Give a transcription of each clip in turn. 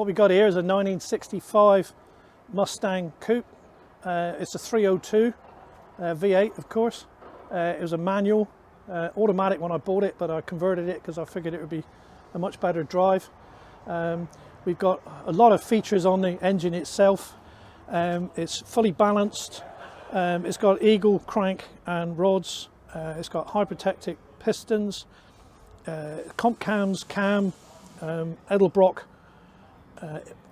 what we got here is a 1965 Mustang Coupe. It's a 302 V8, of course. It was a manual, automatic when I bought it, but I converted it because I figured it would be a much better drive. We've got a lot of features on the engine itself. It's fully balanced. It's got eagle crank and rods. It's got high protected pistons, comp cams, Edelbrock,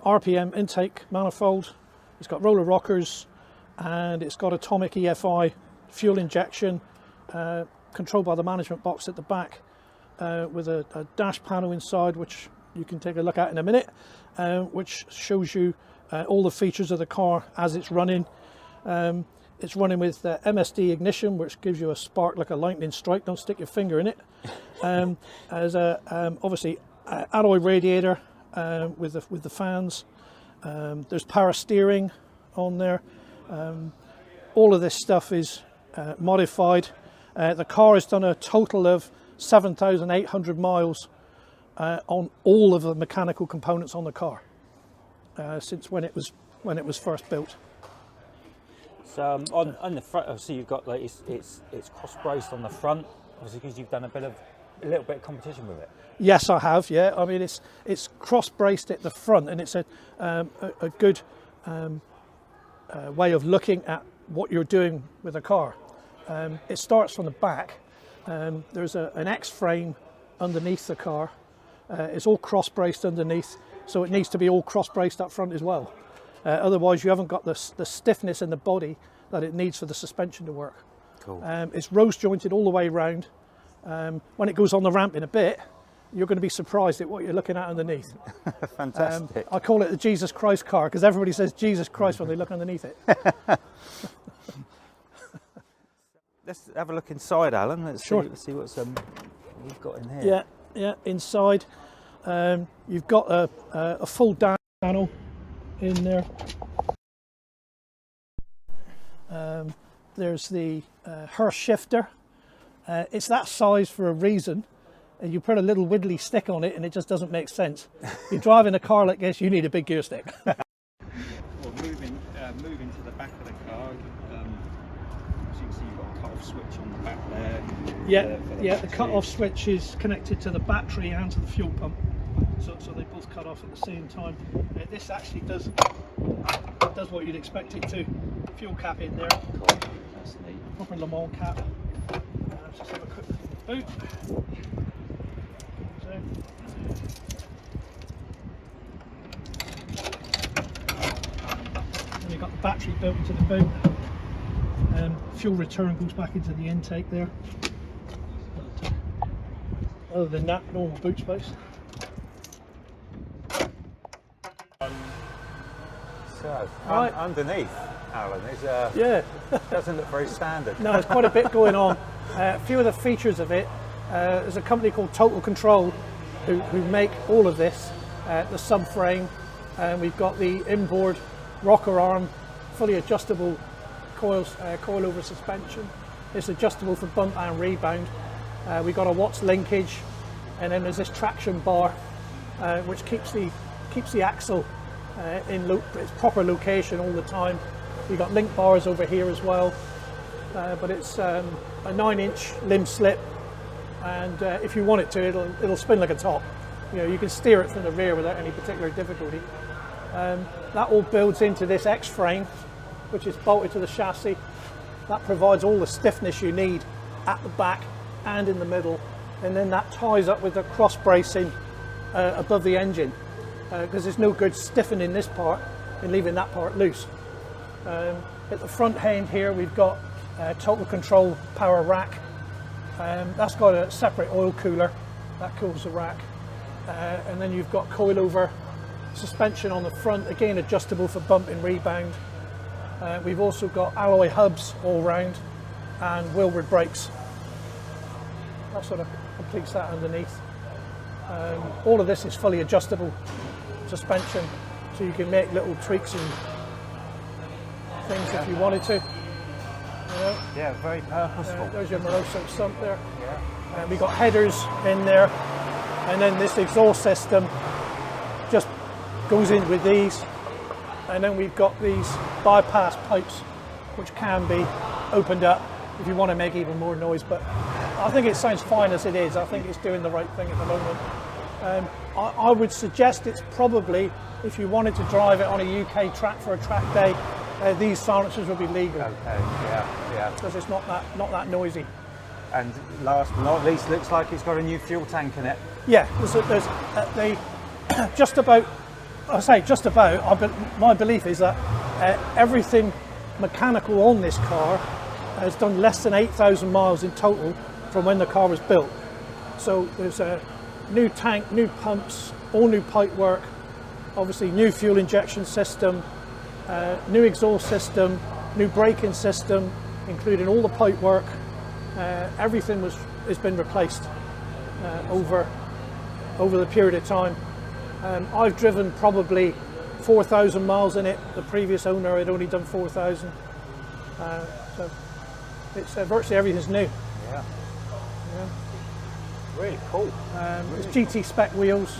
RPM intake manifold. It's got roller rockers, and it's got atomic EFI fuel injection, controlled by the management box at the back, with a dash panel inside, which you can take a look at in a minute, which shows you all the features of the car as it's running. It's running with MSD ignition, which gives you a spark like a lightning strike. Don't stick your finger in it. As a obviously alloy radiator with the fans. There's power steering on there. All of this stuff is modified. The car has done a total of 7,800 miles on all of the mechanical components on the car since when it was first built. So on the front, obviously you've got like it's cross braced on the front, obviously because you've done a little bit of competition with it. Yes, I have. Yeah, I mean it's cross braced at the front, and it's a good way of looking at what you're doing with a car. It starts from the back. There's an X frame underneath the car. It's all cross braced underneath, so it needs to be all cross braced up front as well. Otherwise, you haven't got the stiffness in the body that it needs for the suspension to work. Cool. It's rose jointed all the way around. When it goes on the ramp in a bit, you're going to be surprised at what you're looking at underneath. Fantastic. I call it the Jesus Christ car because everybody says Jesus Christ when they look underneath it. Let's have a look inside, Alan. Let's Sure. see what's we've got in here. Yeah. Inside, you've got a full dash panel in there. There's the Hurst shifter. It's that size for a reason, and you put a little widdly stick on it and it just doesn't make sense. You're driving a car like this, you need a big gear stick. Well, moving to the back of the car, as you can see, you've got a cut-off switch on the back there. The cut-off switch is connected to the battery and to the fuel pump, so they both cut off at the same time. This actually does what you'd expect it to. Fuel cap in there. Cool. That's neat. Proper Le Mans cap. Let's just have a quick boot. And you've got the battery built into the boot. Fuel return goes back into the intake there. Other than that, normal boot space. So Right. underneath, Alan, doesn't look very standard. No, there's quite a bit going on. A few of the features of it, there's a company called Total Control who make all of this, the subframe, and we've got the inboard rocker arm, fully adjustable coilover suspension. It's adjustable for bump and rebound. We've got a Watts linkage, and then there's this traction bar which keeps the axle in its proper location all the time. We've got link bars over here as well, but it's a 9-inch limb slip, and if you want it to, it'll spin like a top. You know, you can steer it from the rear without any particular difficulty. That all builds into this X frame, which is bolted to the chassis. That provides all the stiffness you need at the back and in the middle, and then that ties up with the cross bracing above the engine, because there's no good stiffening this part and leaving that part loose. At the front end here, we've got Total Control power rack. That's got a separate oil cooler that cools the rack, and then you've got coilover suspension on the front, again adjustable for bump and rebound. We've also got alloy hubs all round and wheelward brakes. That sort of completes that underneath. All of this is fully adjustable suspension, so you can make little tweaks and things if you wanted to. You know? Yeah, very purposeful. There's your Moroso sump there. Yeah. We've got headers in there, and then this exhaust system just goes in with these, and then we've got these bypass pipes which can be opened up if you want to make even more noise, but I think it sounds fine as it is. I think it's doing the right thing at the moment. I would suggest it's probably, if you wanted to drive it on a UK track for a track day, these silencers would be legal. Okay, yeah. Because it's not that noisy. And last but not least, looks like it's got a new fuel tank in it. Yeah, they just about. I say just about. My belief is that everything mechanical on this car has done less than 8,000 miles in total from when the car was built. So there's a new tank, new pumps, all new pipe work, obviously new fuel injection system, new exhaust system, new braking system, including all the pipe work. Everything has been replaced over the period of time. I've driven probably 4,000 miles in it. The previous owner had only done 4,000. So it's virtually everything's new. Yeah. Really cool. It's GT spec wheels.